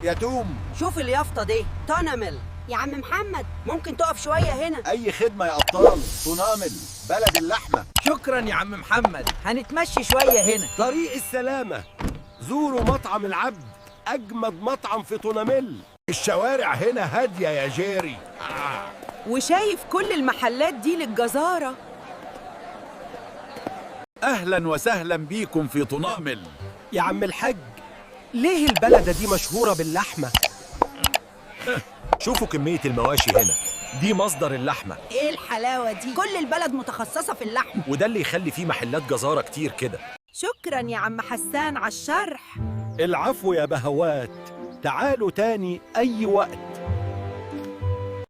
يا توم. شوف اليافطة دي تونامل. يا عم محمد ممكن تقف شوية هنا؟ أي خدمة يا أبطال. تونامل بلد اللحمة. شكرا يا عم محمد، هنتمشي شوية هنا. طريق السلامة. زوروا مطعم العبد، أجمد مطعم في تونامل. الشوارع هنا هادية يا جيري. وشايف كل المحلات دي للجزارة. أهلا وسهلا بيكم في طنامل. يا عم الحاج، ليه البلدة دي مشهورة باللحمة؟ شوفوا كمية المواشي هنا، دي مصدر اللحمة، ايه الحلاوة دي؟ كل البلد متخصصة في اللحم. وده اللي يخلي فيه محلات جزارة كتير كده. شكرا يا عم حسان على الشرح. العفو يا بهوات، تعالوا تاني أي وقت.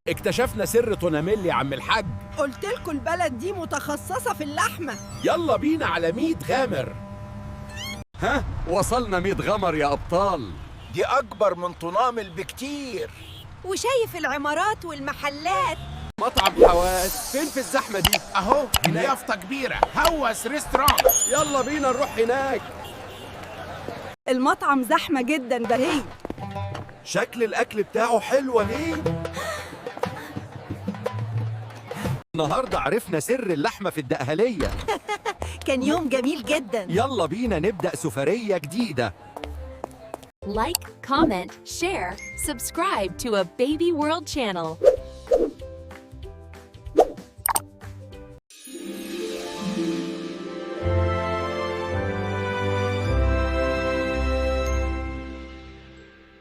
اكتشفنا سر توناميل يا عم الحاج. قلت لكم البلد دي متخصصة في اللحمة. يلا بينا على 100 غامر. ها، وصلنا 100 غمر يا أبطال. دي أكبر من طنامل بكتير. وشايف العمارات والمحلات. مطعم حواس فين في الزحمة دي؟ اهو يافطة كبيرة، هوس ريستوران. يلا بينا نروح هناك. المطعم زحمة جدا بهي. شكل الأكل بتاعه حلو ليه؟ النهاردة عرفنا سر اللحمة في الدقهلية. كان يوم جميل جدا. يلا بينا نبدأ سفرية جديدة. Like, comment, share, subscribe to a Baby World channel.